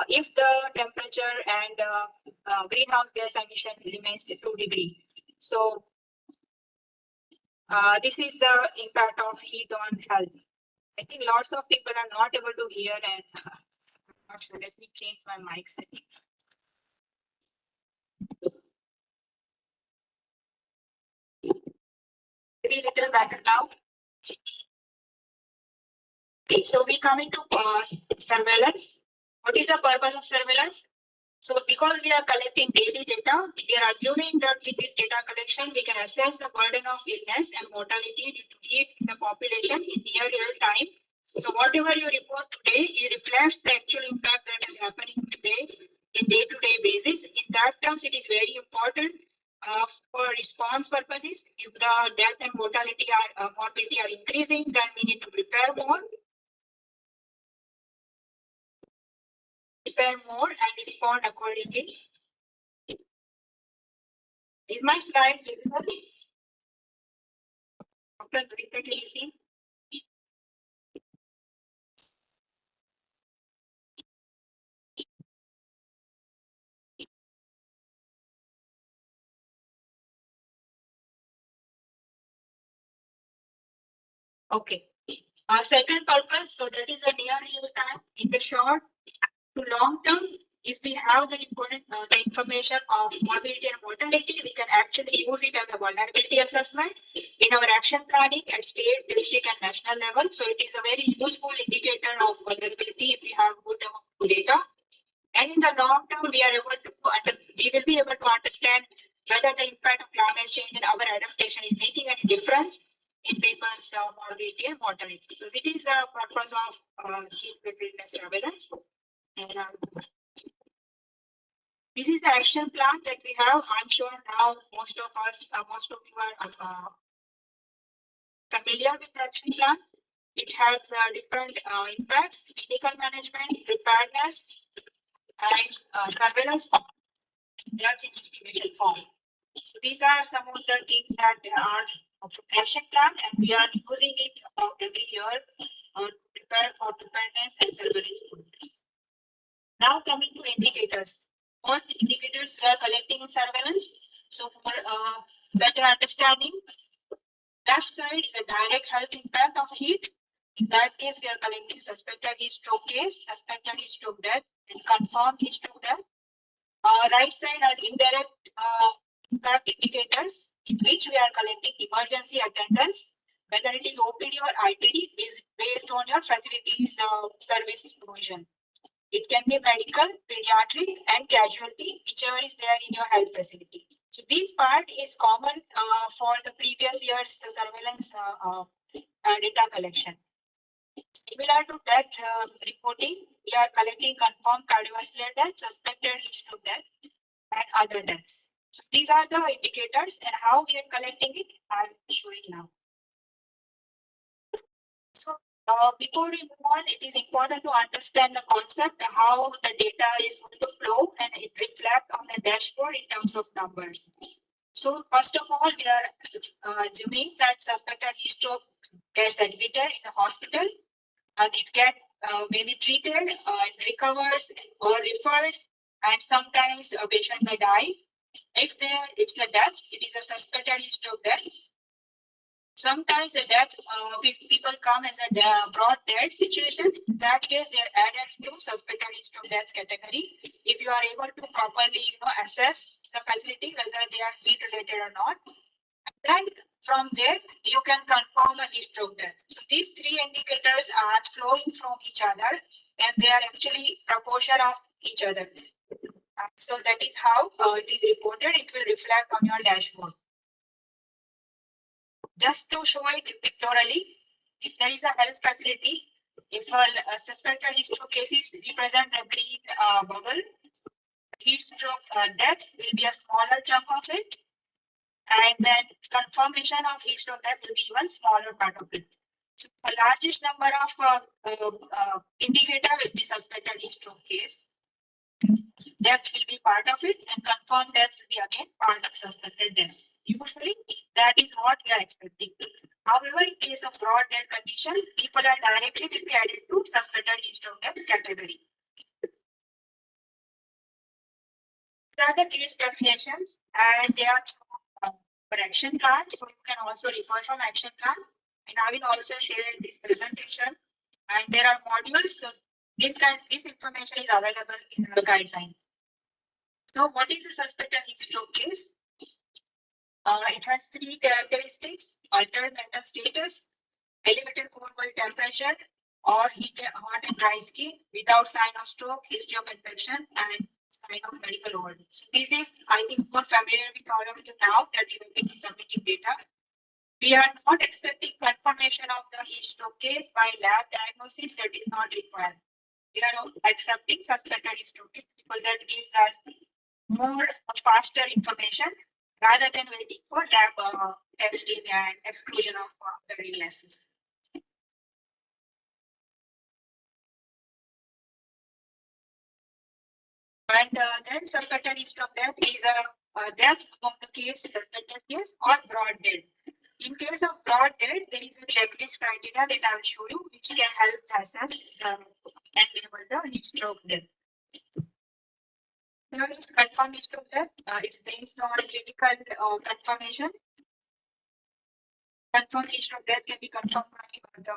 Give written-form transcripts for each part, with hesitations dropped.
if the temperature and greenhouse gas emission remains 2 degrees. So this is the impact of heat on health. I think lots of people are not able to hear, and I'm not sure. Let me change my mic setting. Maybe a little better now. Okay, so we come into surveillance. What is the purpose of surveillance? So because we are collecting daily data, we are assuming that with this data collection, we can assess the burden of illness and mortality due to heat in the population in near real time. So whatever you report today, it reflects the actual impact that is happening today in day-to-day basis. In that terms, it is very important for response purposes. If the death and mortality are morbidity are increasing, then we need to prepare more. And respond accordingly. Is my slide visible? Dr. Durita, can you see? Okay. Our second purpose, so that is a near real time. In the short to long term, if we have the important the information of morbidity and mortality, we can actually use it as a vulnerability assessment in our action planning at state, district, and national level. So it is a very useful indicator of vulnerability if we have good amount of data. And in the long term, we will be able to understand whether the impact of climate change and our adaptation is making any difference in people's morbidity and mortality. So it is the purpose of heat preparedness surveillance. And this is the action plan that we have. I'm sure now most of you are familiar with the action plan. It has different impacts: clinical management, preparedness, and surveillance, drug investigation form. So these are some of the things that are of action plan, and we are using it every year to prepare for preparedness and surveillance programs. Now coming to indicators. What indicators we are collecting in surveillance? So for better understanding, left side is a direct health impact of heat. In that case, we are collecting suspected heat stroke case, suspected heat stroke death, and confirmed heat stroke death. Right side are indirect impact indicators, in which we are collecting emergency attendance, whether it is OPD or IPD, is based on your facilities service provision. It can be medical, pediatric, and casualty, whichever is there in your health facility. So this part is common for the previous year's surveillance data collection. Similar to death reporting, we are collecting confirmed cardiovascular death, suspected heat stroke death, and other deaths. So these are the indicators, and how we are collecting it, I'll show it now. So before we move on, it is important to understand the concept, how the data is going to flow, and it reflects on the dashboard in terms of numbers. So first of all, we are assuming that suspected heat stroke gets admitted in the hospital, and it gets maybe treated and recovers or referred, and sometimes a patient may die. If it's a death, it is a suspected heat stroke death. Sometimes the death, people come as a broad dead situation. In that case, they are added to suspected heat stroke death category. If you are able to properly, assess the facility whether they are heat related or not, then from there you can confirm a heat stroke death. So these three indicators are flowing from each other, and they are actually proportion of each other. So that is how it is reported. It will reflect on your dashboard. Just to show it pictorially, if there is a health facility, if a suspected heat stroke cases represent the green bubble, heat stroke death will be a smaller chunk of it, and then confirmation of heat stroke death will be even smaller part of it. So the largest number of indicator will be suspected heat stroke case. Death will be part of it, and confirmed death will be again part of suspected death. Usually, that is what we are expecting. However, in case of broad death condition, people are directly will be added to suspected heat stroke death category. These are the case definitions, and they are for action plan. So you can also refer from action plan. And I will also share this presentation. And there are modules. So this information is available in the guidelines. So what is a suspected heat stroke case? It has three characteristics: altered mental status, elevated core body temperature, or hot and dry skin without sign of stroke, history of infection, and sign of medical overdose. So this is, I think, more familiar with all of you now that you will be submitting data. We are not expecting confirmation of the heat stroke case by lab diagnosis. That is not required. We are accepting suspected heat stroke case because that gives us more faster information rather than waiting for lab testing and exclusion of the illnesses. And then suspected heat stroke death is a death of the case, suspected case, or broad death. In case of broad death, there is a checklist criteria that I will show you, which can help assess and label the heat stroke death. Here is confirmed heat stroke death. It's based on clinical confirmation. Confirmed heat stroke death can be confirmed by the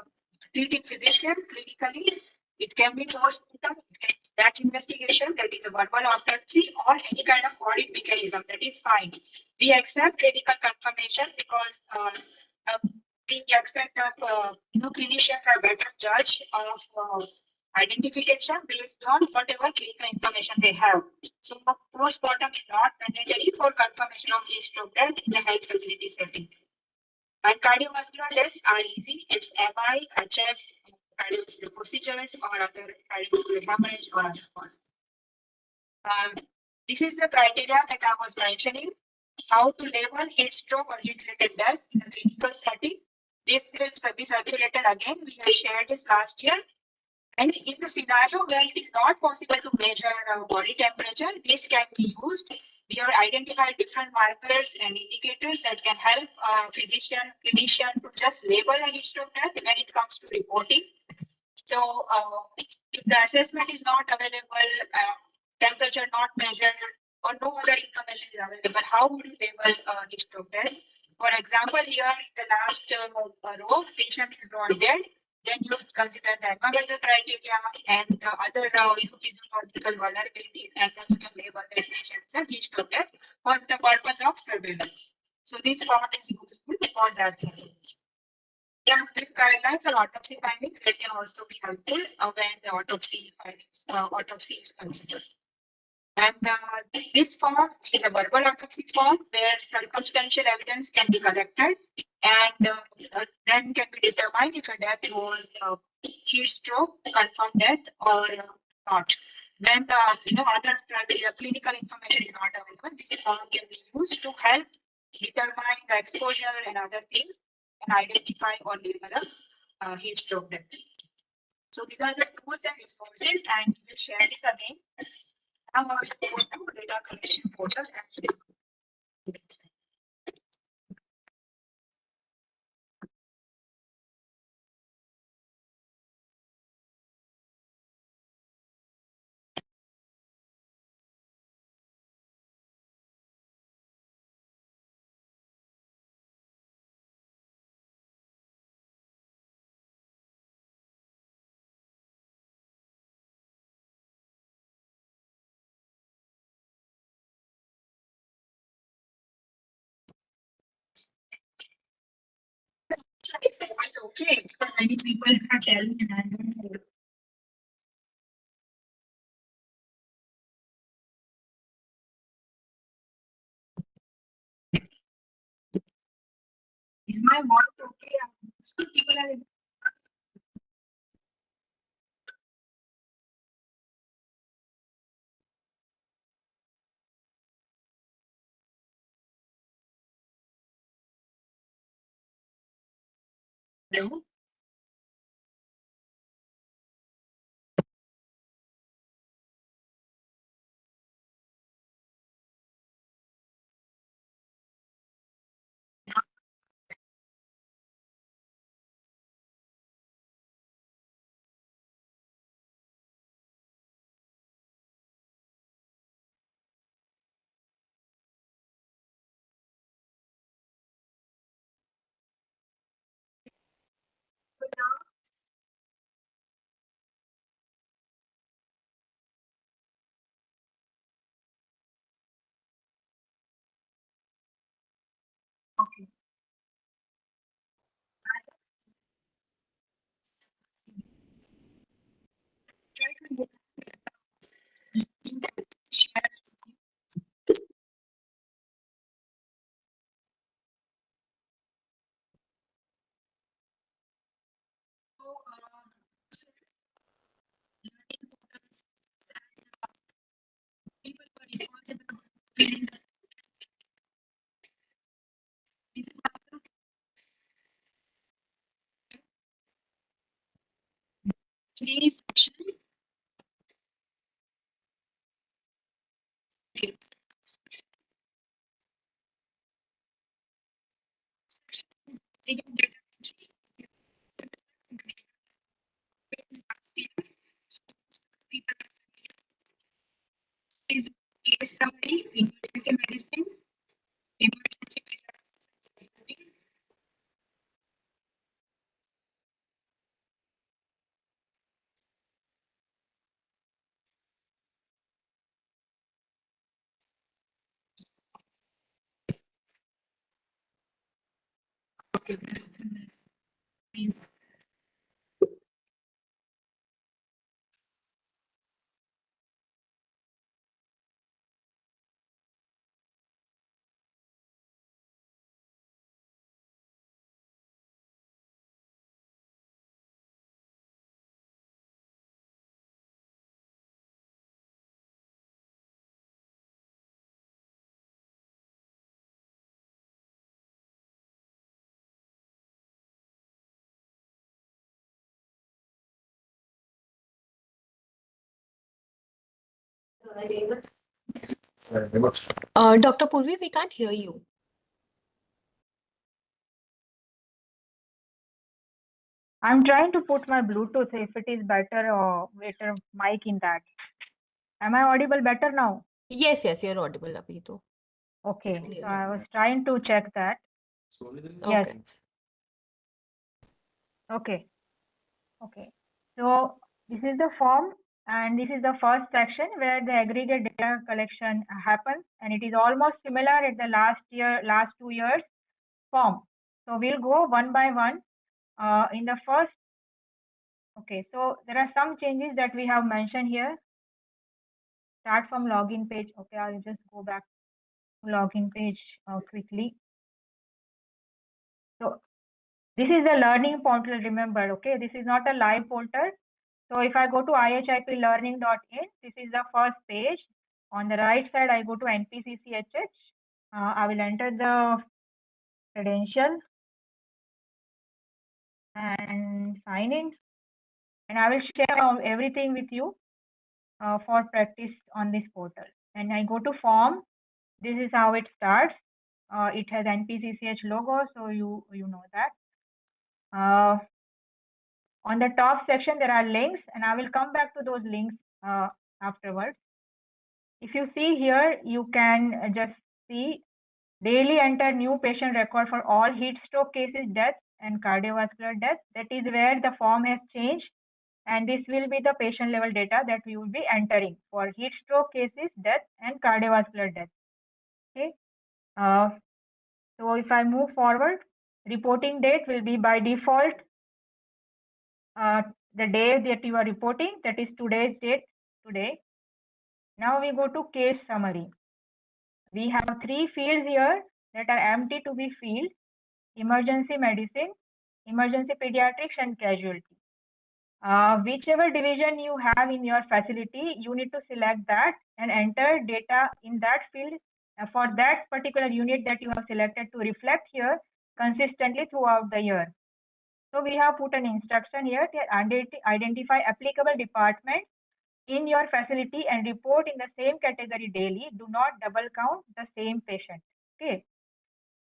treating physician clinically. It can be post-mortem, it can be batch investigation, that is a verbal autopsy, or any kind of audit mechanism. That is fine. We accept clinical confirmation because we expect that clinicians are better judge of identification based on whatever clinical information they have. So post-mortem is not mandatory for confirmation of heat stroke death in the health facility setting. And cardiovascular deaths are easy. It's MI, HF, cardiovascular procedures, or other cardiovascular hemorrhage or other cause. This is the criteria that I was mentioning. How to label heat stroke or heat-related death in a clinical setting. This will be circulated again. We have shared this last year. And in the scenario where it is not possible to measure body temperature, this can be used. We have identified different markers and indicators that can help physician, clinician to just label a heat stroke death when it comes to reporting. So if the assessment is not available, temperature not measured, or no other information is available, how would you label heat stroke death? For example, here in the last row, patient is not dead. Then you consider the environmental criteria and the other physiological vulnerabilities, and then you can label the patient as a heat stroke death for the purpose of surveillance. So this form is useful for that. Yeah, these guidelines are autopsy findings that can also be helpful when the autopsy is considered. And this form is a verbal autopsy form where circumstantial evidence can be collected and then can be determined if a death was heat stroke, confirmed death, or not. When the other clinical information is not available, this form can be used to help determine the exposure and other things and identify or label a heat stroke death. So these are the tools and resources, and we will share this again. Now I will go to data collection portal and it's okay because many people have telling me and I don't know. Is my voice okay? Some people are no. Okay. Try to share. So, learning portals and people who are responsible for filling this three sections. Okay. Taking data entry. People is case summary, emergency medicine, emergency preparedness. Okay, this means Dr. Purvi, we can't hear you. I'm trying to put my Bluetooth if it is better or better mic in that. Am I audible better now? Yes, yes, you're audible, Abhi, though. It's Okay, clear. so I was trying to check that. Yes, Okay. okay, okay. So this is the form and this is the first section where the aggregate data collection happens and it is almost similar at the last 2 years form. So we'll go one by one. In the first, okay, so there are some changes that we have mentioned here. Start from login page. Okay, I'll just go back to login page quickly. So this is the learning portal, remember, okay? This is not a live portal. So if I go to IHIP this is the first page. On the right side, I go to NPCCHH. I will enter the credential and sign in. And I will share everything with you for practice on this portal. And I go to form. This is how it starts. It has NPCCH logo, so you know that. On the top section, there are links, and I will come back to those links afterwards. If you see here, you can just see daily enter new patient record for all heat stroke cases, deaths, and cardiovascular deaths. That is where the form has changed, and this will be the patient level data that we will be entering for heat stroke cases, deaths, and cardiovascular deaths. Okay. So if I move forward, reporting date will be by default the day that you are reporting, that is today's date, today. Now we go to case summary. We have 3 fields here that are empty to be filled: emergency medicine, emergency pediatrics, and casualty. Whichever division you have in your facility, you need to select that and enter data in that field for that particular unit that you have selected to reflect here consistently throughout the year. So we have put an instruction here to identify applicable departments in your facility and report in the same category daily. Do not double count the same patient. Okay.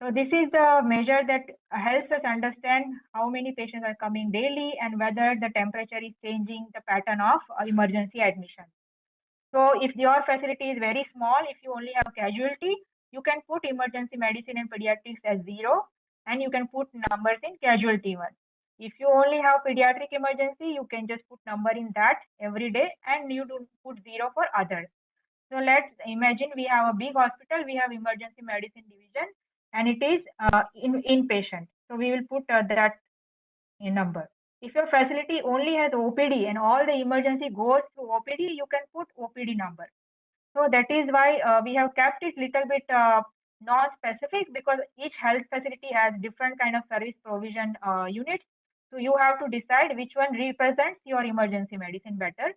So this is the measure that helps us understand how many patients are coming daily and whether the temperature is changing the pattern of emergency admission. So if your facility is very small, if you only have casualty, you can put emergency medicine and pediatrics as 0, and you can put numbers in casualty 1. If you only have pediatric emergency, you can just put number in that every day and you do put 0 for others. So let's imagine we have a big hospital, we have emergency medicine division. and it is inpatient. So we will put that number. If your facility only has OPD and all the emergency goes through OPD, you can put OPD number. So that is why we have kept it little bit non-specific, because each health facility has different kind of service provision units. So you have to decide which one represents your emergency medicine better.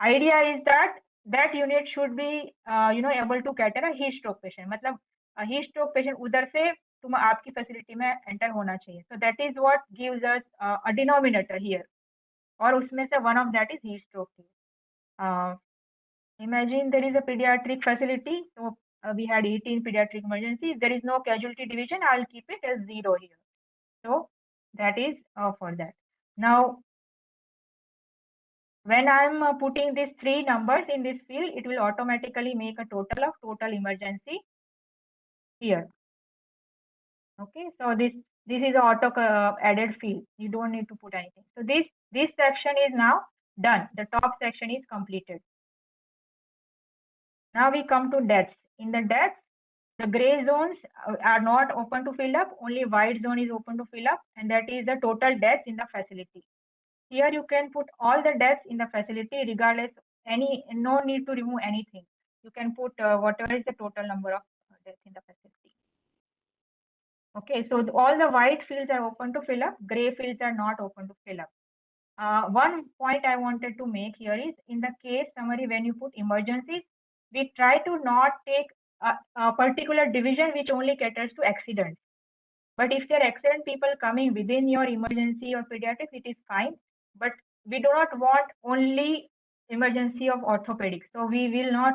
Idea is that that unit should be able to cater a heat stroke patient. मतलब heat stroke patient उधर से तुम आपकी facility में enter होना चाहिए. So that is what gives us a denominator here. और उसमें से one of that is heat stroke. Imagine there is a pediatric facility. So we had 18 pediatric emergencies. There is no casualty division. I'll keep it as 0 here. So that is for that. Now, when I'm putting these 3 numbers in this field, it will automatically make a total of total emergency here. Okay, so this is a auto added field. You don't need to put anything. So this section is now done. The top section is completed. Now we come to deaths. In the deaths, the gray zones are not open to fill up. Only white zone is open to fill up, and that is the total deaths in the facility. Here you can put all the deaths in the facility, regardless no need to remove anything. You can put whatever is the total number of deaths in the facility. Okay, so all the white fields are open to fill up, gray fields are not open to fill up. One point I wanted to make here is, in the case summary, when you put emergencies, we try to not take a particular division which only caters to accidents. But if there are accident people coming within your emergency or pediatrics, it is fine. But we do not want only emergency of orthopedics. So we will not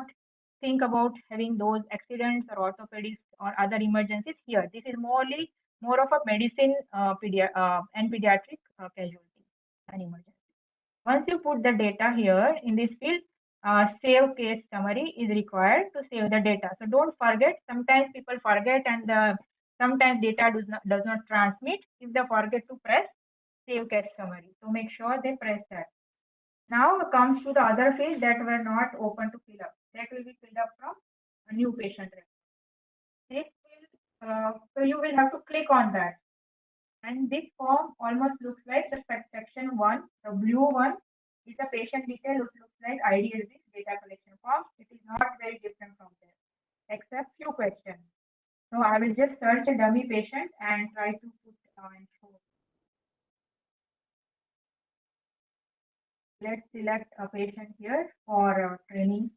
think about having those accidents or orthopedics or other emergencies here. This is more of a medicine and pediatric casualty and emergency. Once you put the data here in this field, save case summary is required to save the data. So don't forget. Sometimes people forget, and sometimes data does not transmit. If they forget to press save case summary, so make sure they press that. Now comes to the other field that were not open to fill up. That will be filled up from a new patient record. So you will have to click on that. And this form almost looks like the section 1, the blue one is a patient detail. It looks like IDSB data collection form. It is not very different from there, except few questions. So I will just search a dummy patient and try to put and show. Let's select a patient here for training.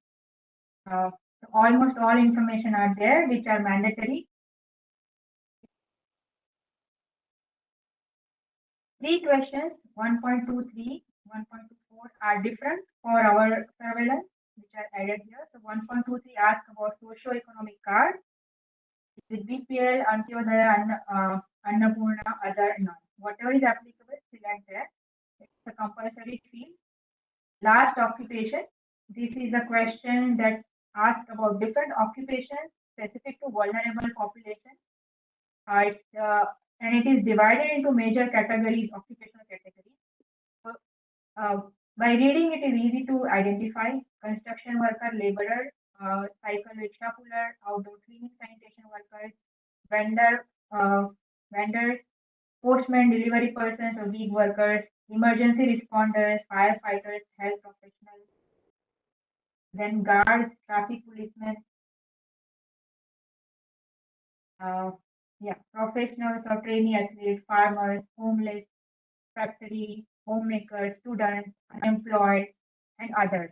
Almost all information are there which are mandatory. 3 questions, 1.23, 1.24 are different for our surveillance, which are added here. So 1.23 asks about socio-economic card with BPL, Antyodaya, Annapurna, other none. Whatever is applicable, select there. It's a compulsory field. Last occupation. This is a question that asks about different occupations specific to vulnerable population. And it is divided into major categories, occupational categories. So by reading, it is easy to identify: construction worker, laborer, cycle rickshaw puller, outdoor cleaning sanitation workers, vendors, postmen, delivery persons or gig workers, emergency responders, firefighters, health professionals, then guards, traffic policemen, professionals or trainee athletes, farmers, homeless, factory, homemakers, students, unemployed, and others.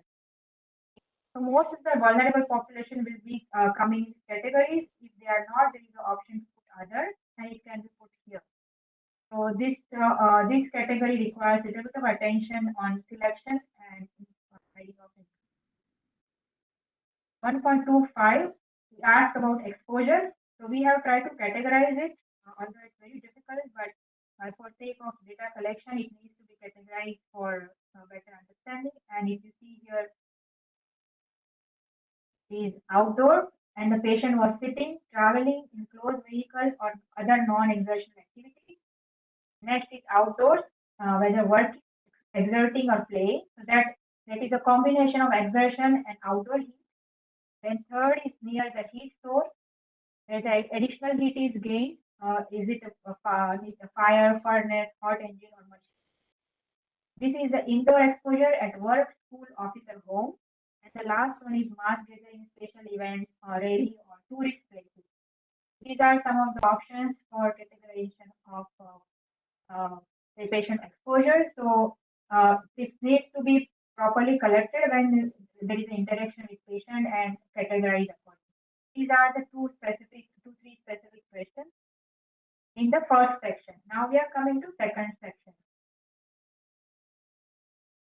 So most of the vulnerable population will be coming in categories. If they are not, there is an option to put others, and it can be put here. So this category requires a little bit of attention on selection and hiding of it. 1.25, we asked about exposure. So we have tried to categorize it, although it's very difficult, but for sake of data collection, it needs to be categorized for better understanding. And if you see here, is outdoor, and the patient was sitting, traveling in closed vehicles or other non-exertional activities. Next is outdoors, whether working, exerting or playing. So that is a combination of exertion and outdoor heat. Then third is near the heat source. As additional heat is gained, is it a fire, furnace, hot engine, or machine? This is the indoor exposure at work, school, office, or home. And the last one is mass gathering, special events, or rally, or tourist places. These are some of the options for categorization of the patient exposure. So this needs to be properly collected when there is an interaction with patient and categorized accordingly. These are the three specific questions in the first section. Now we are coming to second section.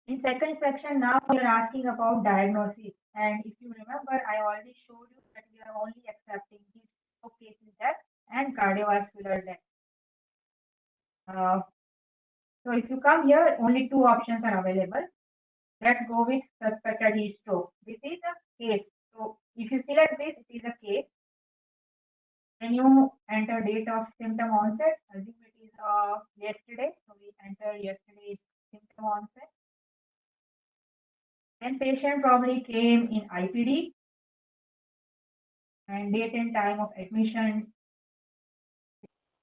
In second section, now we are asking about diagnosis. And if you remember, I already showed you that we are only accepting these two cases death and cardiovascular death. So if you come here, only two options are available. Let's go with suspected heat stroke. This is a case. So if you select this, it is a case. Then you enter date of symptom onset. Assume it is yesterday. So we enter yesterday's symptom onset. Then patient probably came in IPD. And date and time of admission.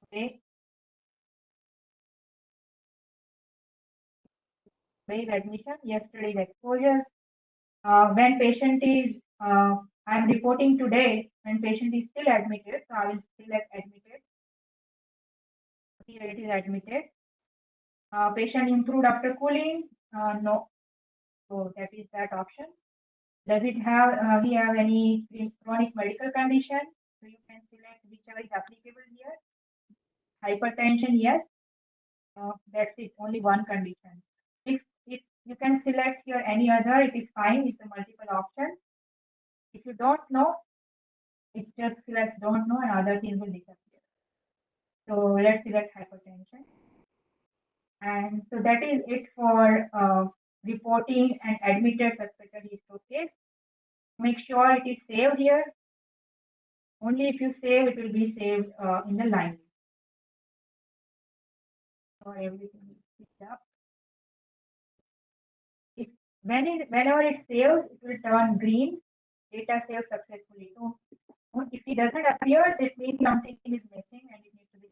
Okay. Today's admission, yesterday's exposure. When patient is, I'm reporting today, when patient is still admitted, so I will select admitted. Here it is admitted. Patient improved after cooling? No. So that is that option. Does it have, we have any chronic medical condition? So you can select whichever is applicable here. Hypertension, yes. That's it, only one condition. If you can select here any other, it is fine. It's a multiple option. If you don't know, it just select don't know and other things will disappear. So let's select hypertension. And so that is it for reporting and admitted suspected heat stroke case. Make sure it is saved here. Only if you save, it will be saved in the line. So everything is picked up. Whenever it saves, it will turn green. Data saved successfully. So if it doesn't appear, this means something is missing and it needs to be.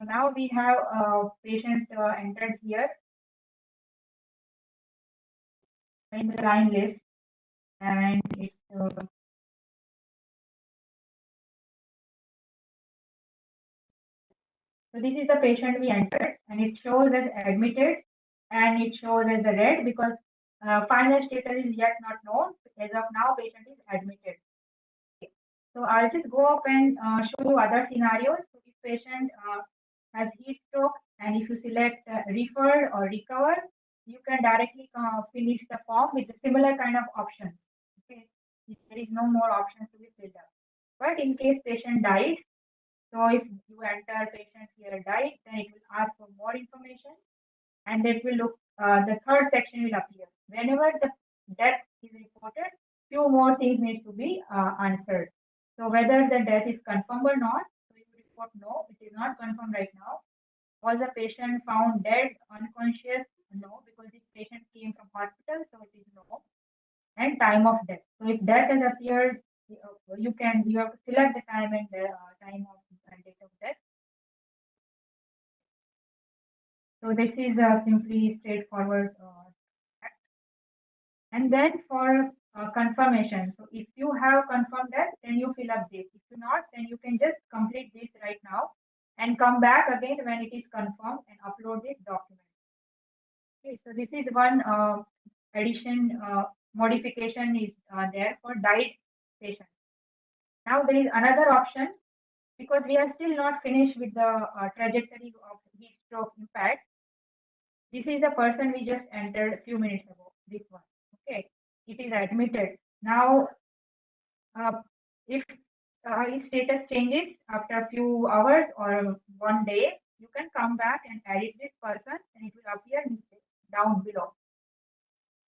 So now we have a patient entered here in the line list, and it's so this is the patient we entered, and it shows as admitted, and it shows as the red because final status is yet not known. As of now, patient is admitted. Okay. So I'll just go up and show you other scenarios. So if patient has heat stroke, and if you select refer or recover, you can directly finish the form with a similar kind of option. Okay, there is no more options to be filled up. But in case patient died, so if you enter patient here died, then it will ask for more information, and it will look. The third section will appear. Whenever the death is reported, few more things need to be answered. So whether the death is confirmed or not, so you report no, it is not confirmed right now. Was the patient found dead, unconscious? No, because this patient came from hospital, so it is no. And time of death. So if death has appeared, you have to select the time and the time of date of death. So this is a simply straightforward. And then for confirmation. So if you have confirmed that, then you fill up this. If you not, then you can just complete this right now and come back again when it is confirmed and upload this document. Okay, so this is one addition modification is there for died patient. Now there is another option because we are still not finished with the trajectory of heat stroke impact. This is the person we just entered a few minutes ago. This one. Okay, it is admitted. Now, if his status changes after a few hours or one day, you can come back and edit this person and it will appear down below.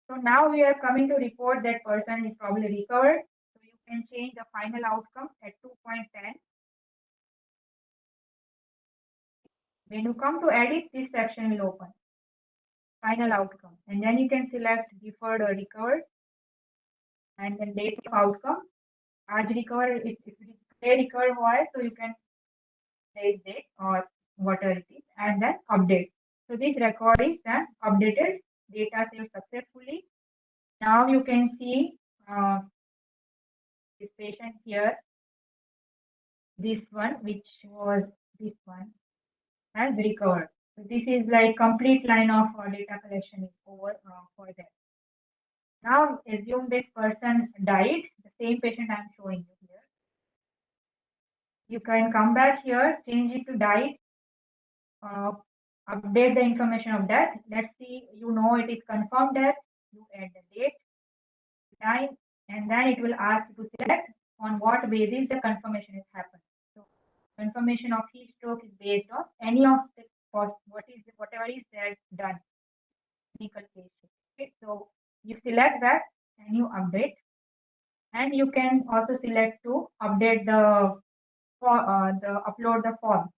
So now we are coming to report that person is probably recovered. So you can change the final outcome at 2.10. When you come to edit, this section will open. Final outcome. And then you can select deferred or recovered. And then date of outcome. As recovered, if it is they recover voice, so you can save it or whatever it is, and then update. So this record is then updated, data saved successfully. Now you can see this patient here, this one, which was this one, has recovered. So this is like complete line of data collection is over for them. Now assume this person died, the same patient I'm showing you here. You can come back here, change it to died, update the information of death. Let's see, you know it is confirmed death. You add the date, time, and then it will ask you to select on what basis the confirmation has happened. So confirmation of heat stroke is based on any of the whatever is there done. Clinical case. Okay, so you select that and you update, and you can also select to update the upload the form.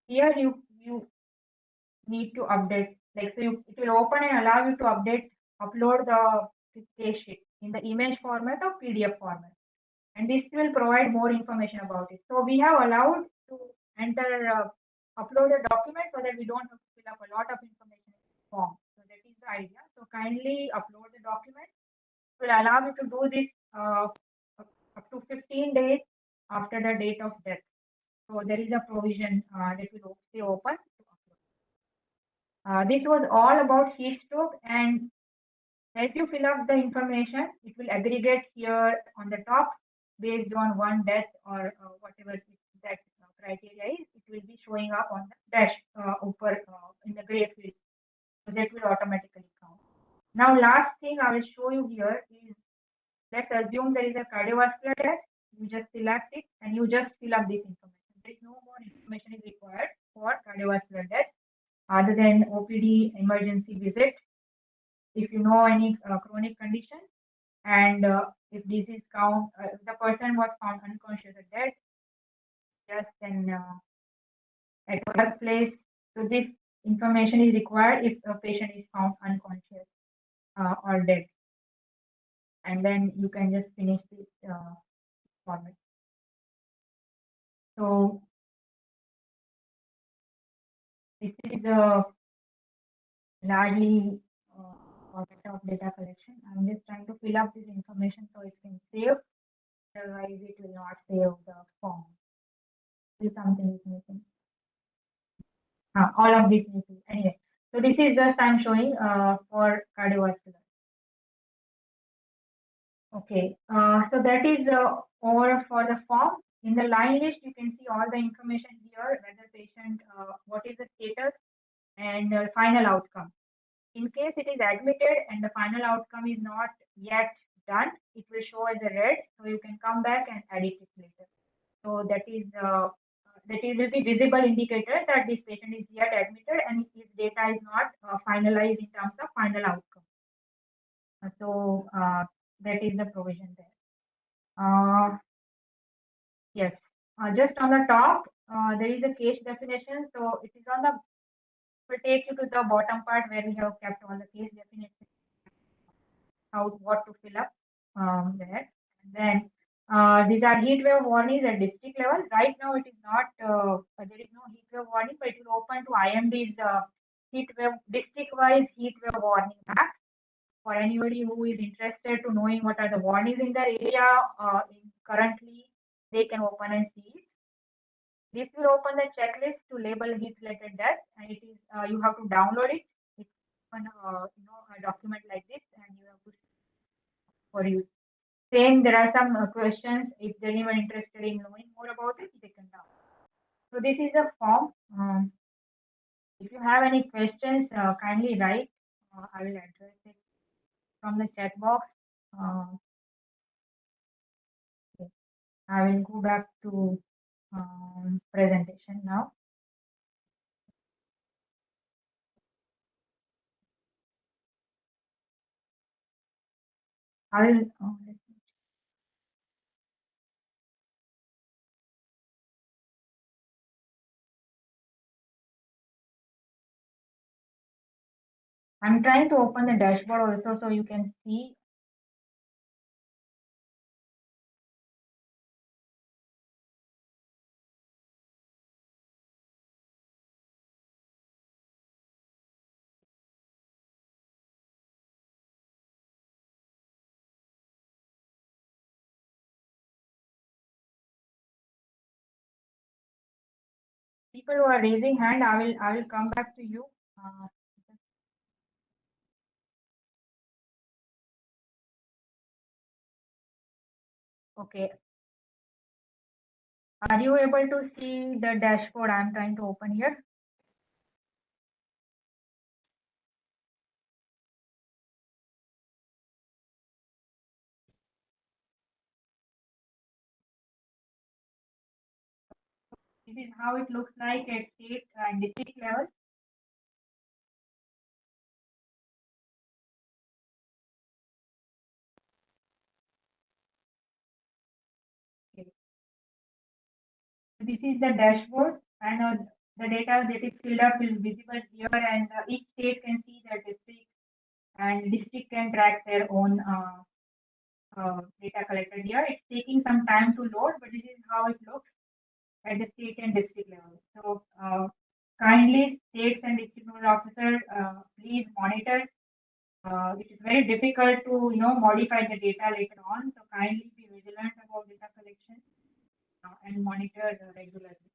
Here you need to update, like, so it will open and allow you to upload the case sheet in the image format or PDF format, and this will provide more information about it. So we have allowed to enter upload a document so that we don't have to fill up a lot of information in the form. So that is the idea. So kindly upload the document. It will allow you to do this up to 15 days after the date of death. So there is a provision that will stay open. This was all about heat stroke, and as you fill up the information, it will aggregate here on the top based on one death or whatever that criteria is. It will be showing up on the dash in the gray field. So that will automatically count. Now, last thing I will show you here is, let's assume there is a cardiovascular death. You just select it and you just fill up this information. There is no more information is required for cardiovascular death other than OPD, emergency visit, if you know any chronic condition, and if disease count, if the person was found unconscious or dead, just then at workplace. So this information is required if a patient is found unconscious or dead, and then you can just finish this format. So this is a largely format of data collection. I'm just trying to fill up this information so it can save. Otherwise, it will not save the form. If something is missing. All of this missing. Anyway, so this is just I'm showing for cardiovascular. Okay, so that is all for the form. In the line list, you can see all the information here, whether patient, what is the status, and final outcome. In case it is admitted and the final outcome is not yet done, it will show as a red. So you can come back and edit it later. So that will be visible indicator that this patient is yet admitted and his data is not finalized in terms of final outcome. So that is the provision there. Yes, just on the top, there is a case definition. So it is on the, will take you to the bottom part where we have kept all the case definitions, what to fill up there. And then these are heat wave warnings at district level. Right now, it is not, there is no heat wave warning, but it will open to IMD's heat wave, district-wise heat wave warning map. For anybody who is interested to knowing what are the warnings in the area currently, they can open and see it. This will open the checklist to label heat-related death, and it is you have to download it. It's on a document like this, and you have to for use. Same, there are some questions. If anyone interested in knowing more about it, they can download. So this is a form. If you have any questions, kindly write. I will address it from the chat box. Okay. I will go back to presentation now. I will. I'm trying to open the dashboard also so you can see People who are raising hand, I will come back to you. Okay. Are you able to see the dashboard I'm trying to open here? This is how it looks like at state and district level. Okay. This is the dashboard, and the data that is filled up is visible here, and each state can see the district, and district can track their own data collected here. It's taking some time to load, but this is how it looks at the state and district level. So kindly, states and district nodal officer, please monitor. It is very difficult to modify the data later on. So kindly be vigilant about data collection and monitor regularly.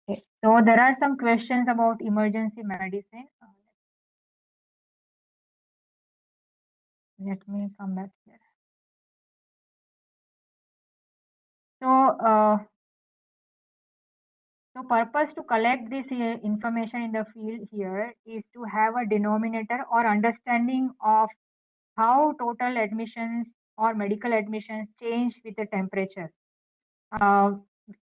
Okay. So there are some questions about emergency medicine. Let me come back here. So So purpose to collect this information in the field here is to have a denominator or understanding of how total admissions or medical admissions change with the temperature.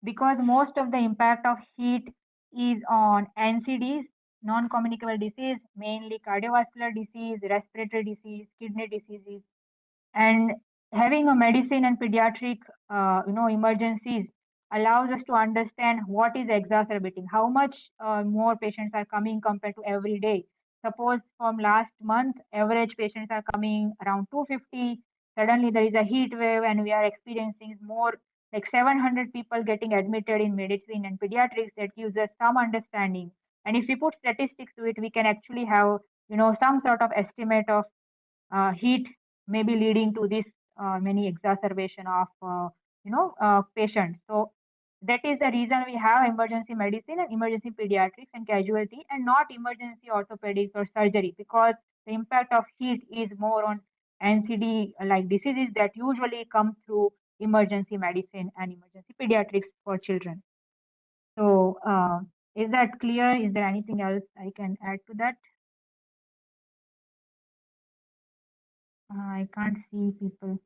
Because most of the impact of heat is on NCDs, non-communicable disease, mainly cardiovascular disease, respiratory disease, kidney diseases, and having a medicine and pediatric emergencies allows us to understand what is exacerbating, how much more patients are coming compared to every day. Suppose from last month average patients are coming around 250, suddenly there is a heat wave and we are experiencing more like 700 people getting admitted in medicine and pediatrics. That gives us some understanding, and if we put statistics to it, we can actually have some sort of estimate of heat may be leading to this many exacerbation of patients. So that is the reason we have emergency medicine and emergency pediatrics and casualty, and not emergency orthopedics or surgery, because the impact of heat is more on NCD like diseases that usually come through emergency medicine and emergency pediatrics for children. So is that clear? Is there anything else I can add to that? I can't see people.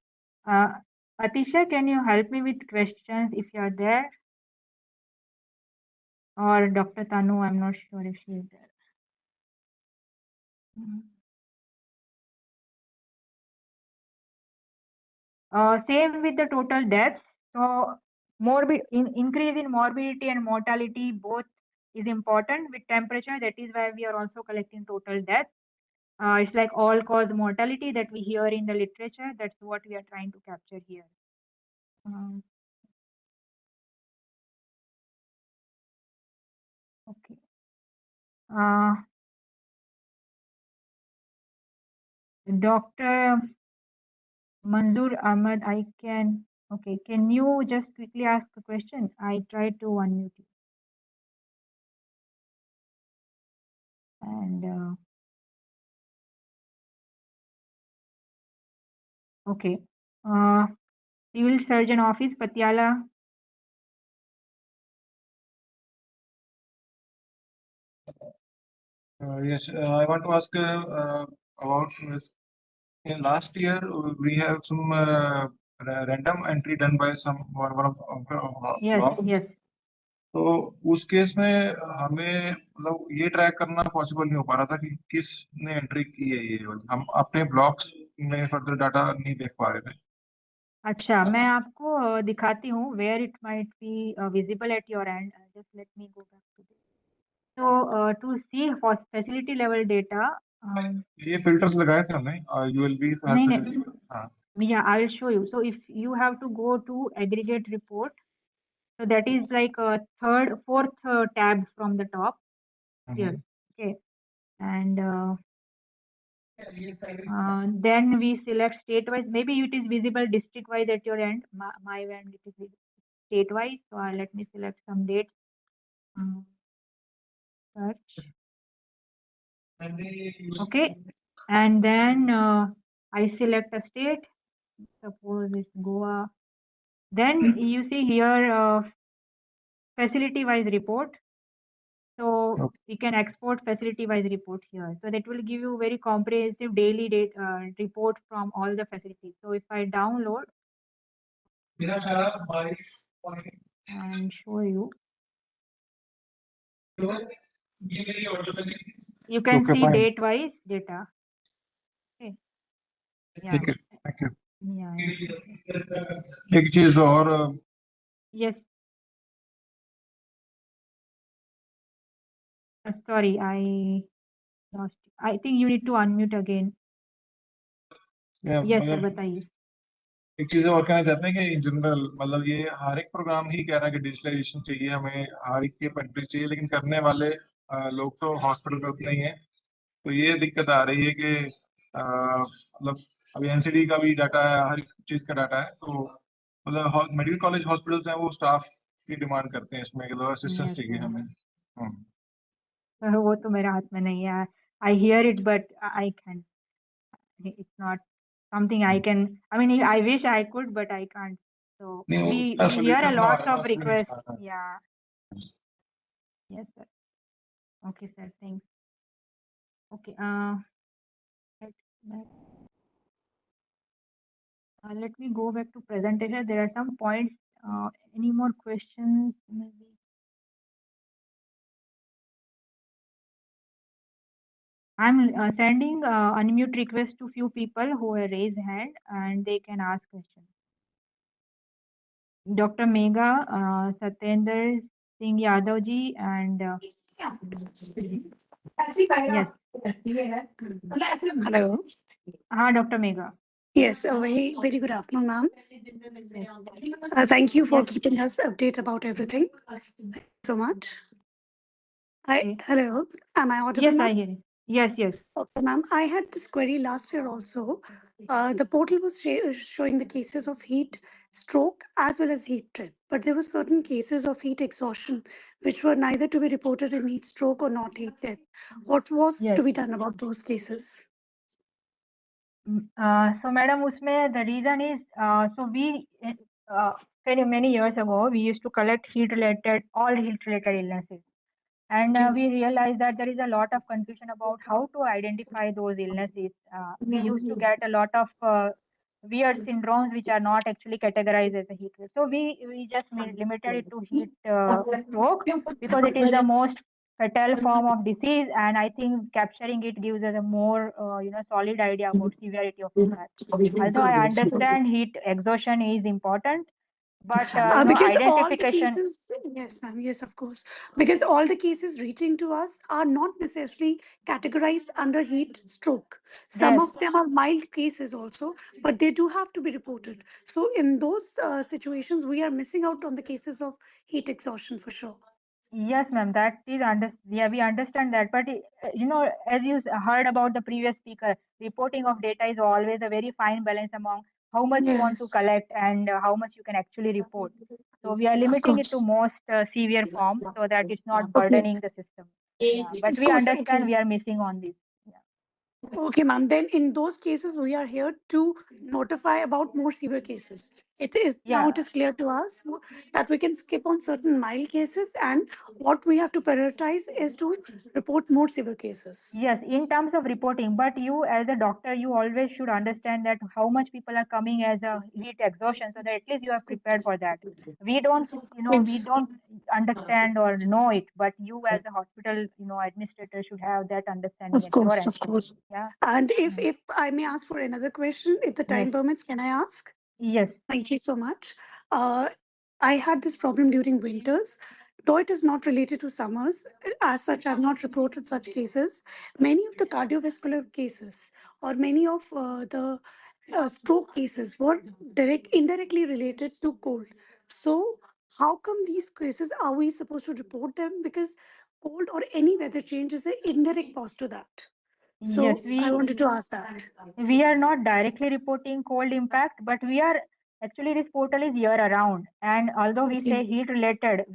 Atisha, can you help me with questions if you are there? Or Dr. Tanu, I'm not sure if she is there. Same with the total deaths. So increase in morbidity and mortality both is important with temperature. That is why we are also collecting total deaths. It's like all cause mortality that we hear in the literature. That's what we are trying to capture here. Okay. Dr. Manzoor Ahmad, okay, can you just quickly ask a question? I tried to unmute you. And okay, Civil Surgeon Office, Patiala. Yes, I want to ask about this. In last year, we have some random entry done by one of Yes, blocks. yes. तो उस case में हमें मतलब ये track करना possible नहीं हो पा रहा था कि किसने एंट्री की है ये वाली। हम अपने ब्लॉक्स में फर्दर डाटा नहीं देख पा रहे थे। अच्छा, मैं आपको दिखाती हूँ where it might be visible at your end. Just let me go back to this. So to see facility level data. ये फिल्टर्स लगाए थे हमने ULB नहीं, हाँ. Yeah, I will show you. So if you have to go to aggregate report, so that is like a fourth tab from the top here. Okay, and then we select state wise. Maybe it is visible district wise at your end. My end it is visible. state-wise. So let me select some dates. Search. Okay, and then I select a state. Suppose it's Goa. Then you see here facility-wise report. So Okay. we can export facility-wise report here. So that will give you very comprehensive daily report from all the facilities. So if I download and show you, you can Okay, see fine. date-wise data. Okay. Yeah. ठीक है, thank you. Yeah. एक चीज और Yes. Sorry, I lost. I think you need to unmute again. Yes, sir, मतलब बताइए. एक चीज और कहना चाहते हैं कि इन जनरल मतलब ये हर एक प्रोग्राम ही कह रहा है कि डिजिटलाइजेशन चाहिए, हमें हर एक के पेंट्री चाहिए, लेकिन करने वाले लोग तो हॉस्पिटल में उतने ही हैं। तो ये दिक्कत आ रही है कि मतलब अभी एनसीडी का भी डाटा है, हर एक चीज का डाटा है, तो मतलब मेडिकल कॉलेज हॉस्पिटल्स हैं वो स्टाफ की डिमांड करते हैं इसमें, असिस्टेंस Yes, चाहिए sir. हमें। सर वो तो मेरे हाथ में नहीं है. I hear it, but I can. It's not something I can. I mean, I wish I could, but I can't. So नहीं, we उसका hear a solution तो lot हमारे of पास भी नहीं requests. था। Yeah. Yes, sir. Okay, sir. Thanks. Okay. Let me go back to presentation. There are some points. Any more questions? Maybe. I'm sending unmute request to few people who have raised hand and they can ask questions. Dr. Megha, Satyender Singh Yadav ji, and yes. Hello. हाँ, Dr. Megha. Yes, a very, very good afternoon, ma'am. Thank you for Yes. keeping us update about everything. Thank you so much. Okay. Hello. Am I audible, Yes, ma'am? I hear you. Yes, yes. Okay, ma'am. I had this query last year also. The portal was showing the cases of heat stroke as well as heat trip, but there were certain cases of heat exhaustion which were neither to be reported in heat stroke or not heat death. What was Yes. to be done about those cases? So, madam, usme the reason is so we many years ago we used to collect all heat-related illnesses, and we realized that there is a lot of confusion about how to identify those illnesses. We used to get a lot of weird syndromes which are not actually categorized as a heat wave. So we just limited it to heat stroke because it is the most fatal form of disease, and I think capturing it gives us a more solid idea about severity of impact. Although I understand heat exhaustion is important, but Because all the identification. cases, yes, ma'am, yes, of course, because all the cases reaching to us are not necessarily categorized under heat stroke. Some Yes. of them are mild cases also, but they do have to be reported. So in those situations, we are missing out on the cases of heat exhaustion for sure. Yes, ma'am, that is we understand that. But as you heard about the previous speaker, reporting of data is always a very fine balance among how much you want to Yes, collect and how much you can actually report. So we are of limiting it to course. most severe form so that it's not Okay, burdening the system. Yeah, but of we course. Okay, understand we are missing on this. Yeah. okay, ma'am. Then in those cases, we are here to notify about more severe cases. It is now Yeah. it is clear to us that we can skip on certain mild cases, and what we have to prioritize is to report more severe cases. Yes, in terms of reporting, but you as a doctor, you always should understand that how much people are coming as a heat exhaustion, so that at least you are prepared for that. We don't, we Yes. don't understand or know it, but you as a hospital, administrator should have that understanding Of at your course, end. of course. Yeah. And if Mm. if I may ask for another question, if the Yes. time permits, can I ask? Yes. Thank you so much. I had this problem during winters. Though it is not related to summers, as such, I've not reported such cases. Many of the cardiovascular cases or many of the stroke cases were indirectly related to cold. So, how come these cases are we supposed to report them? Because cold or any weather change is an indirect cause to that. Yes, So, I wanted to ask that. we are not directly reporting cold impact, but we are Actually, this portal is year around, and although we say heat related,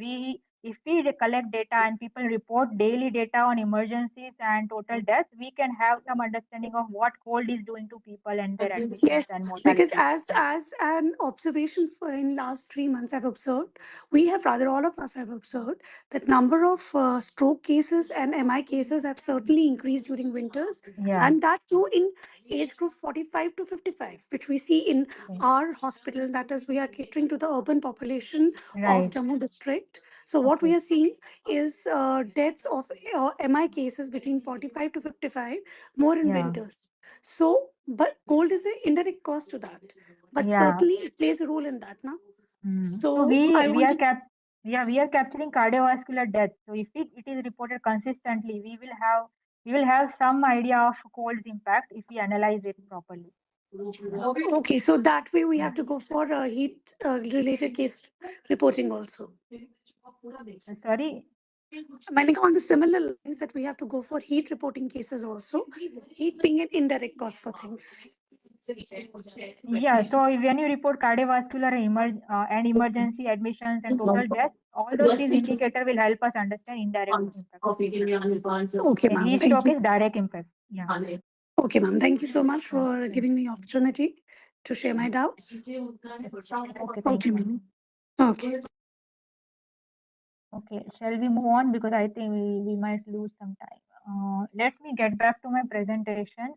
if we collect data and people report daily data on emergencies and total deaths, we can have some understanding of what cold is doing to people and their admissions Yes, and mortality. because as an observation for in last 3 months, I've observed, we have rather all of us have observed that number of stroke cases and MI cases have certainly increased during winters, Yeah, and that too in age group 45 to 55, which we see in our hospital. That is, we are catering to the urban population of right. Jammu district. So what we Okay. are seeing is deaths of MI cases between 45 to 55 more in Yeah. winters. So, but cold is an indirect cause to that. But Yeah. certainly it plays a role in that now. So So we I want are to, we are capturing cardiovascular death. So if it is reported consistently, we will have some idea of cold's impact if we analyze it properly. okay, so that way we Yeah. have to go for heat related case reporting also. Sorry. Meaning on the similar lines that we have to go for heat reporting cases also, heat being an indirect cause for things. Yeah. So when you report cardiovascular and emergency admissions and total deaths, all those these indicators will help us understand indirect impact. Okay, And ma'am. heat Thank stroke you. is direct impact. Yeah. Okay, ma'am. Thank you so much for giving me opportunity to share my doubts. Okay. Thank Okay, you. ma'am. Okay. Okay, shall we move on, because I think we might lose some time. Let me get back to my presentation.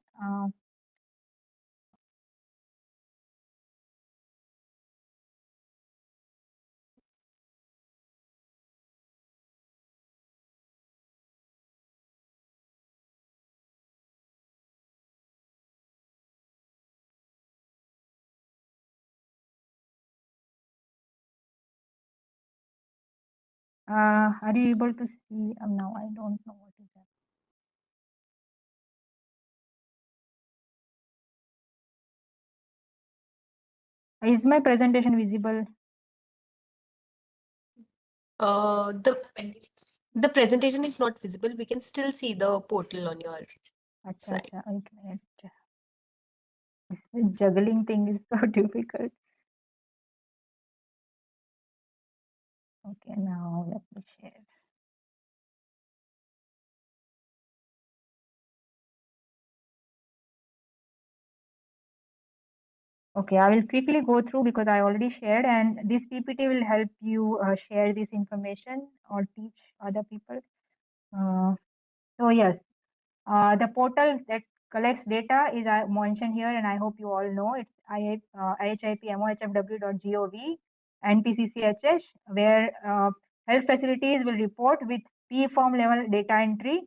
Are you able to see? Now I don't know what is that. Is my presentation visible? The presentation is not visible. We can still see the portal on your Acha, side. acha, wait a minute. This juggling thing is so difficult. Okay, now let me share. Okay, I will quickly go through because I already shared, and this PPT will help you share this information or teach other people. So yes, the portal that collects data is mentioned here, and I hope you all know it's IHIP-MOHFW.gov, NPCCHH, where health facilities will report with P form level data entry,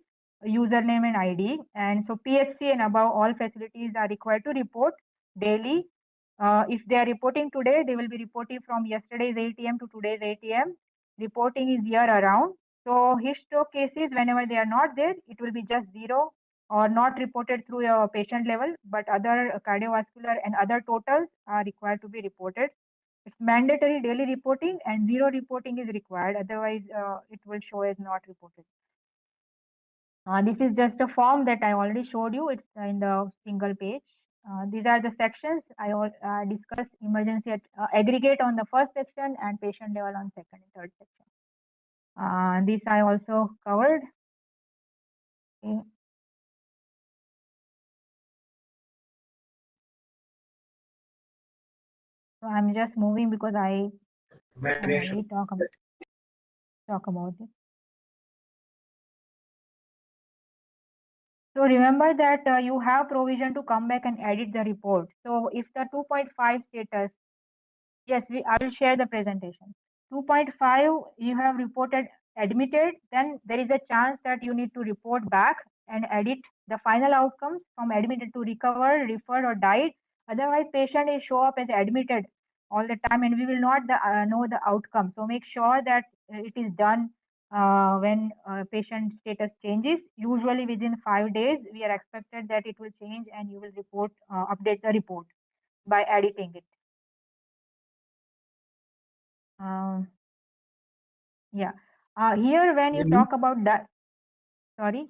username and ID. And so PHC and above all facilities are required to report daily. If they are reporting today, they will be reporting from yesterday's 8 a.m. to today's 8 a.m. Reporting is year around. So heat stroke cases, whenever they are not there, it will be just 0 or not reported through a patient level, but other cardiovascular and other totals are required to be reported. It's mandatory daily reporting, and 0 reporting is required. Otherwise, it will show as not reported. This is just a form that I already showed you. It's in the single page. These are the sections. I discussed emergency aggregate on the first section and patient level on second and third section. This I also covered. Okay. So I'm just moving because I already talk about it. So remember that you have provision to come back and edit the report. So if the 2.5 status, yes, I will share the presentation. 2.5 you have reported admitted, then there is a chance that you need to report back and edit the final outcomes from admitted to recovered, referred or died. Otherwise patient is show up as admitted all the time and we will not know the outcome. So make sure that it is done when patient status changes. Usually within 5 days we are expected that it will change and you will report update the report by editing it. Yeah. Here when you talk about that, sorry.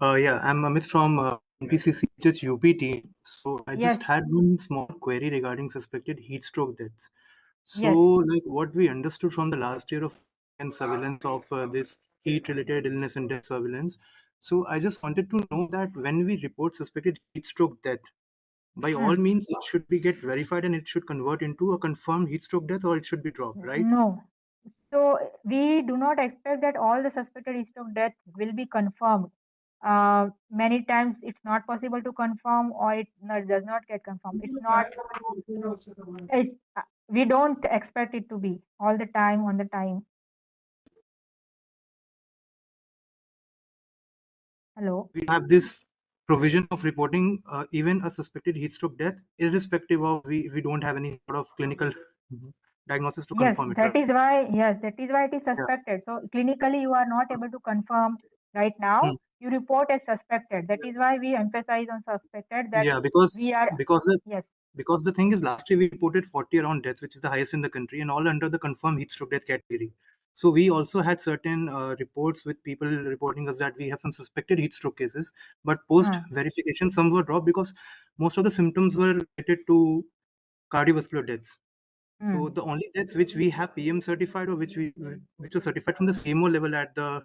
Yeah, I'm Amit from NPCCHH-UP team. So I Yes. just had one small query regarding suspected heat stroke deaths. So, Yes. like what we understood from the last year of and surveillance of this heat-related illness and death surveillance. So I just wanted to know that when we report suspected heat stroke death, by all means, it should be get verified and it should convert into a confirmed heat stroke death, or it should be dropped, right? No. So we do not expect that all the suspected heat stroke deaths will be confirmed. Many times it's not possible to confirm, or it does not get confirmed. It's not. We don't expect it to be all the time on the time. Hello. We have this provision of reporting even a suspected heat stroke death, irrespective of we don't have any sort of clinical diagnosis to Yes, confirm it. that Right? is why. Yes, that is why it is Yeah. suspected. So clinically, you are not able to confirm right now. Hmm. You report as suspected. That is why we emphasize on suspected. That Yeah, because we are. Yes. because the thing is, last year we reported 40 around deaths, which is the highest in the country, and all under the confirmed heat stroke death category. So we also had certain reports with people reporting us that we have some suspected heat stroke cases, but post verification, some were dropped because most of the symptoms were related to cardiovascular deaths. So the only deaths which we have PM certified, or which were certified from the CMO level at the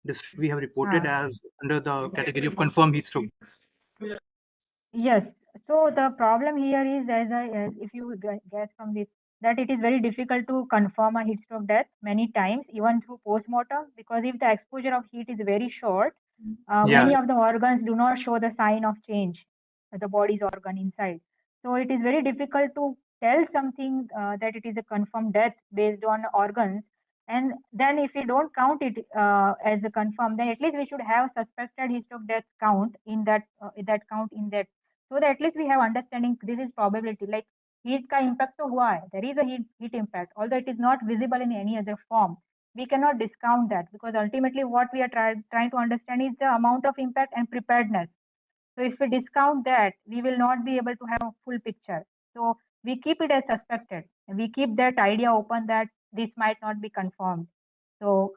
district, we have reported as under the category of confirmed heat stroke deaths. Yes. So the problem here is, if you guess from this, that it is very difficult to confirm a heat stroke death many times, even through postmortem, because if the exposure of heat is very short, many of the organs do not show the sign of change, the body's organ inside. So it is very difficult to tell something that it is a confirmed death based on organs. And then if we don't count it as a confirmed, then at least we should have suspected heat stroke death count in that count in that, so that at least we have understanding this is probability. Like heat ka impact to hua hai. There is a heat impact, although it is not visible in any other form. We cannot discount that, because ultimately what we are trying to understand is the amount of impact and preparedness. So if we discount that, we will not be able to have a full picture. So we keep it as suspected, and we keep that idea open that this might not be confirmed. So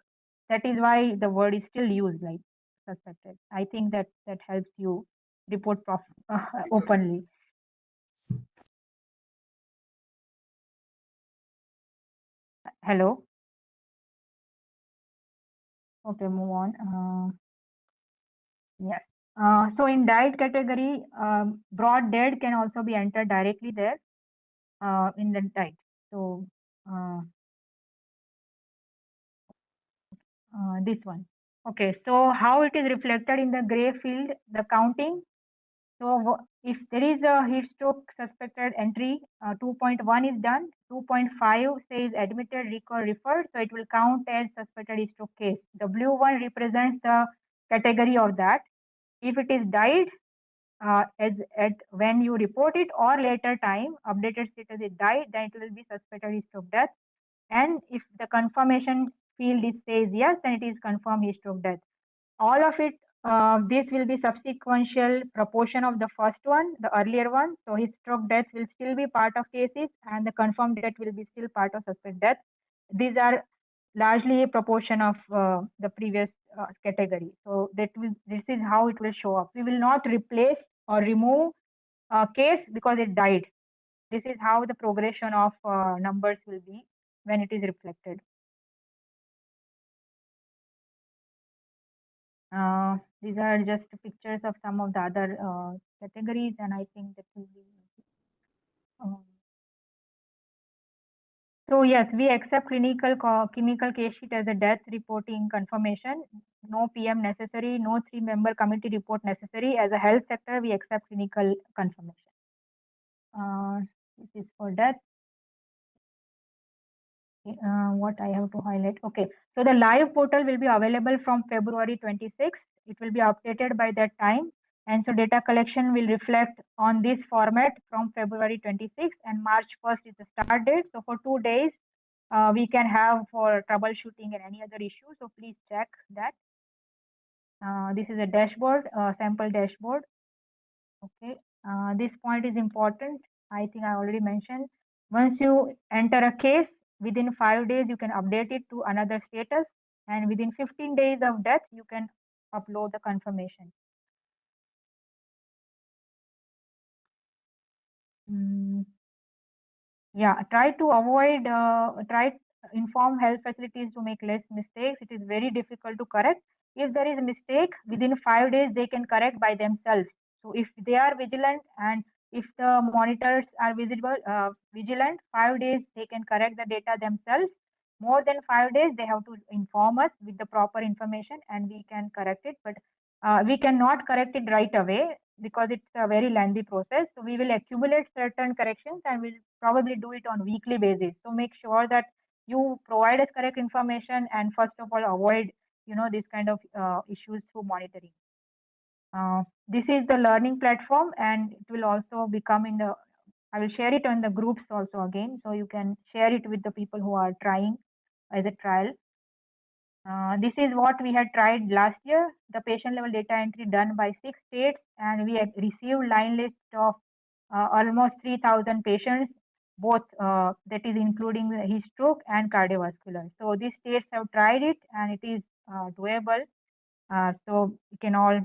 that is why the word is still used, like suspected. I think that helps you report openly. Hello. Okay, move on. Yes. So in diet category, broad dead can also be entered directly there in the diet. So this one. Okay, so how it is reflected in the gray field, the counting. So if there is a heat stroke suspected entry, 2.1 is done, 2.5 says admitted, recall, referred, so it will count as suspected heat stroke case. The blue one represents the category of that. If it is died, as at when you report it, or later time, updated status is died, then it will be suspected heat stroke death. And if the confirmation field is says yes, then it is confirmed heat stroke death. All of it, this will be subsequential proportion of the first one, the earlier one. So heat stroke death will still be part of cases, and the confirmed death will be still part of suspect death. These are largely a proportion of the previous category. So this is how it will show up. We will not replace or remove a case because it died. This is how the progression of numbers will be when it is reflected. These are just pictures of some of the other categories, and I think that will be. So yes, we accept chemical case sheet as a death reporting confirmation. No PM necessary, no 3-member committee report necessary. As a health sector, we accept clinical confirmation. This is for death. What I have to highlight. Okay, so the live portal will be available from February 26th. It will be updated by that time. And so data collection will reflect on this format from February 26th, and March 1st is the start date. So for 2 days, we can have for troubleshooting and any other issue. So please check that. This is a dashboard, sample dashboard. Okay, this point is important. I think I already mentioned. Once you enter a case, within 5 days, you can update it to another status, and within 15 days of death, you can upload the confirmation. Yeah, try to avoid, inform health facilities to make less mistakes. It is very difficult to correct. If there is a mistake, within 5 days, they can correct by themselves. So if they are vigilant and if the monitors are vigilant, 5 days, they can correct the data themselves. More than 5 days, they have to inform us with the proper information and we can correct it. But we cannot correct it right away because it's a very lengthy process. So we will accumulate certain corrections and we'll probably do it on weekly basis. So make sure that you provide us correct information and first of all avoid this kind of issues through monitoring. This is the learning platform and it will also become in the, I will share it on the groups also again, so you can share it with the people who are trying as a trial. This is what we had tried last year, the patient level data entry done by 6 states, and we had received line list of almost 3,000 patients, both that is including the heat stroke and cardiovascular. So these states have tried it and it is doable. So we can all,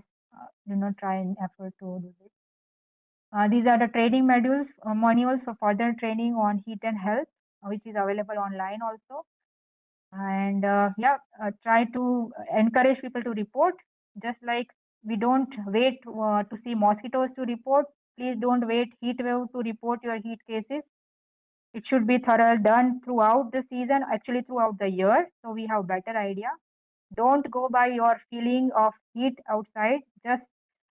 try and effort to do this. These are the training manuals for further training on heat and health, which is available online also. And try to encourage people to report, just like we don't wait to see mosquitoes to report. Please don't wait heat wave to report your heat cases. It should be thorough, done throughout the season, actually throughout the year, so we have better idea. Don't go by your feeling of heat outside. Just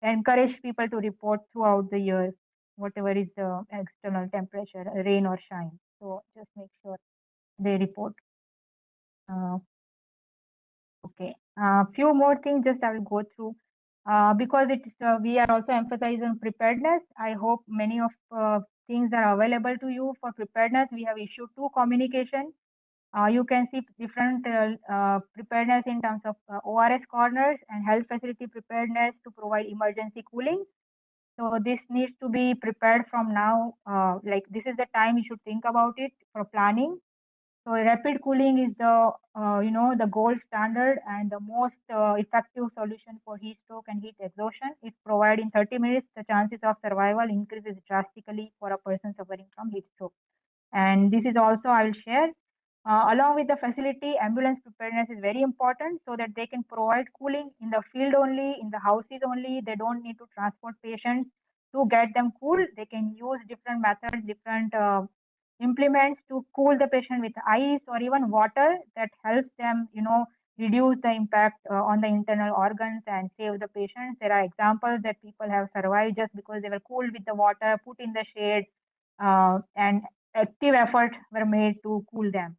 encourage people to report throughout the year, whatever is the external temperature, rain or shine. So just make sure they report. Okay, few more things just I will go through because it's we are also emphasizing on preparedness. I hope many of things are available to you for preparedness. We have issued 2 communication. You can see different preparedness in terms of ORS corners and health facility preparedness to provide emergency cooling. So this needs to be prepared from now. Like this is the time you should think about it for planning. So rapid cooling is the the gold standard and the most effective solution for heat stroke and heat exhaustion. It provides in 30 minutes the chances of survival increases drastically for a person suffering from heat stroke. And this is also I will share. Along with the facility, ambulance preparedness is very important so that they can provide cooling in the field only, in the houses only. They don't need to transport patients to get them cool. They can use different methods, different implements to cool the patient with ice or even water that helps them, reduce the impact on the internal organs and save the patients. There are examples that people have survived just because they were cooled with the water, put in the shade, and active efforts were made to cool them.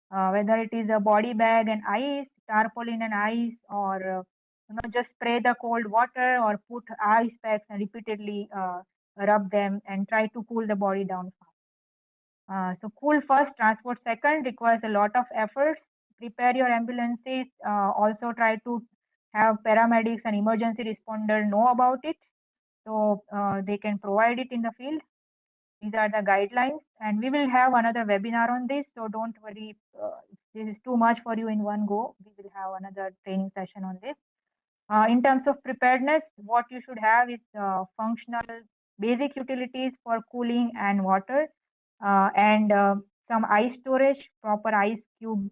Whether it is a body bag and ice, tarpaulin and ice, or just spray the cold water or put ice packs and repeatedly rub them and try to cool the body down fast. So cool first, transport second requires a lot of efforts. Prepare your ambulances. Also try to have paramedics and emergency responder know about it, so they can provide it in the field. These are the guidelines, and we will have another webinar on this. So don't worry, if this is too much for you in one go. We will have another training session on this. In terms of preparedness, what you should have is functional basic utilities for cooling and water, and some ice storage, proper ice cube,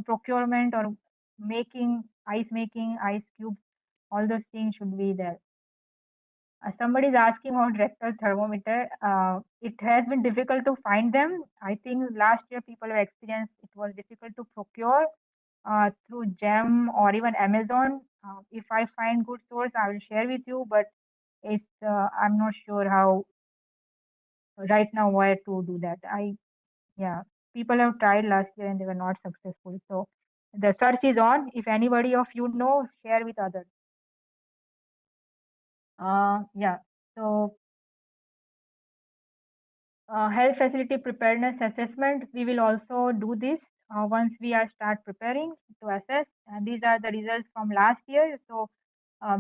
procurement or making, ice cubes. All those things should be there. Somebody is asking about rectal thermometer. It has been difficult to find them. I think last year people have experienced it was difficult to procure through GEM or even Amazon. If I find good source, I will share with you. But it's I'm not sure how right now where to do that. People have tried last year and they were not successful. So the search is on. If anybody of you know, share with others. So health facility preparedness assessment, we will also do this once we are start preparing to assess. And these are the results from last year. So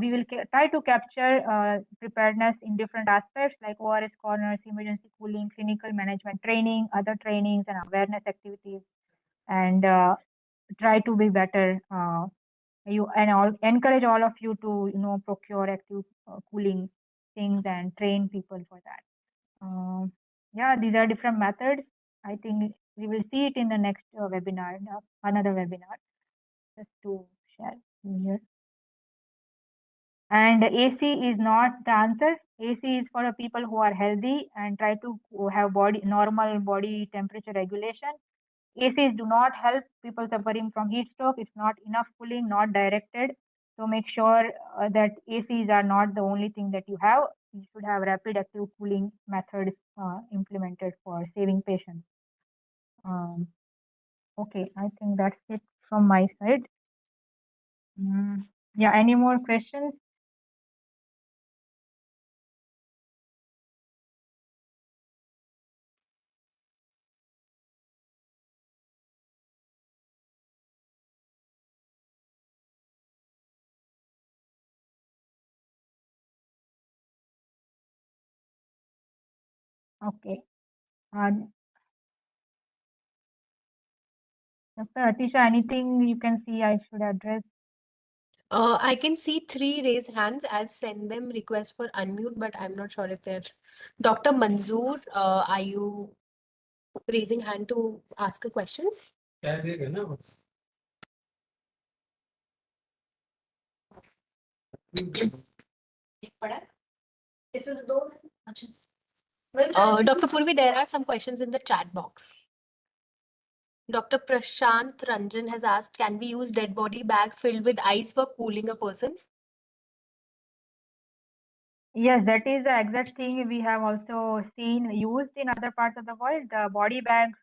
we will try to capture preparedness in different aspects like ORS corners, emergency cooling, clinical management training, other trainings and awareness activities, and try to be better. Encourage all of you to procure active cooling things and train people for that. yeah, these are different methods. I think we will see it in the next webinar, another webinar, just to share here. And AC is not the answer. AC is for the people who are healthy and try to have normal body temperature regulation. ACs do not help people suffering from heat stroke. It's not enough cooling, not directed. So make sure that ACs are not the only thing that you have. You should have rapid active cooling methods implemented for saving patients. Okay, I think that's it from my side. Yeah, any more questions? Okay. Dr. Atisha, anything you can see I should address? I can see 3 raised hands. I've sent them requests for unmute, but I'm not sure if they're. Dr. Manzoor, are you raising hand to ask a question? Dr. Purvi, there are some questions in the chat box. Dr. Prashant Ranjan has asked, can we use dead body bag filled with ice for cooling a person? Yes, that is the exact thing we have also seen used in other parts of the world. The body bags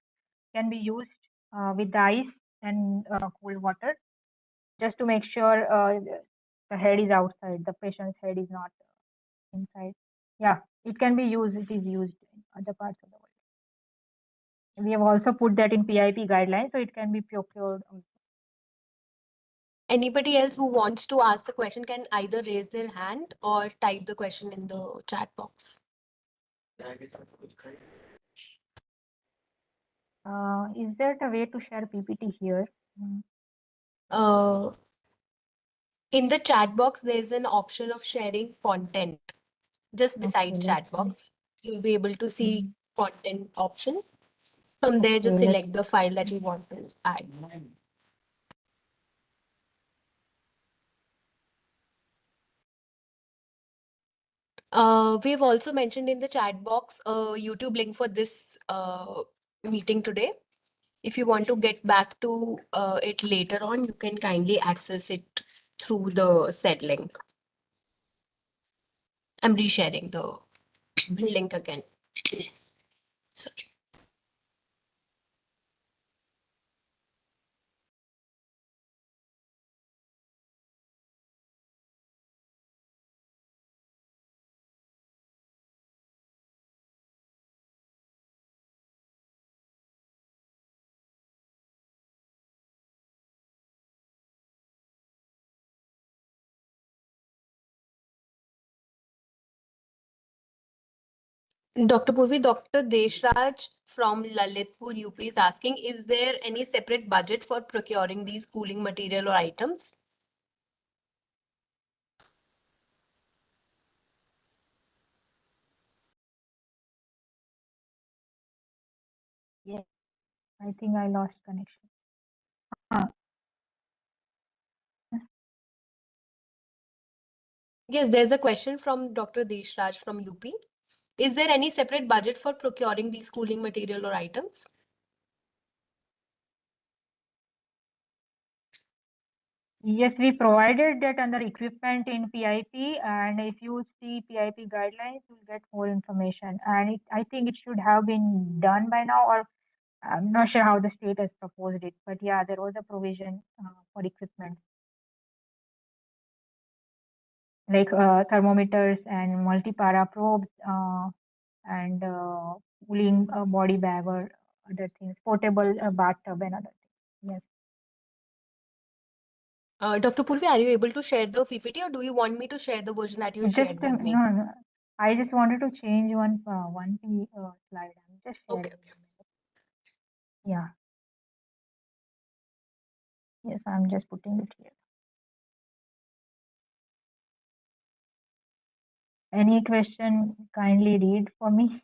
can be used with the ice and cold water, just to make sure the head is outside, the patient's head is not inside. Yeah, it can be used. It is used in other parts of the world. We have also put that in PIP guidelines, so it can be procured also. Anybody else who wants to ask the question can either raise their hand or type the question in the chat box. Is there a way to share PPT here? In the chat box, there's an option of sharing content. Just beside Okay, chat box, you'll be able to see Mhm. content option. From there, just Okay, select the file that you want to add. We've also mentioned in the chat box a YouTube link for this meeting today. If you want to get back to it later on, you can kindly access it through the said link. I'm resharing the link again. Sorry. Dr. Purvi, Dr. Deshraj from Lalitpur, UP is asking, is there any separate budget for procuring these cooling material or items? yes, I think I lost connection. Yes, there's a question from Dr. Deshraj from UP. Is there any separate budget for procuring these cooling material or items? Yes, we provided that under equipment in PIP, and if you see PIP guidelines, you'll get more information. And I think it should have been done by now, or I'm not sure how the state has proposed it, but yeah, there was a provision for equipment, like thermometers and multi-para probes and cooling body bag or other things, portable bathtub and other things. Yes. Dr. Purvi, are you able to share the PPT or do you want me to share the version that you shared with me? No, I just wanted to change one slide. I'm just sharing. Okay. Yeah. Yes, I'm just putting it here. Any question, kindly read for me.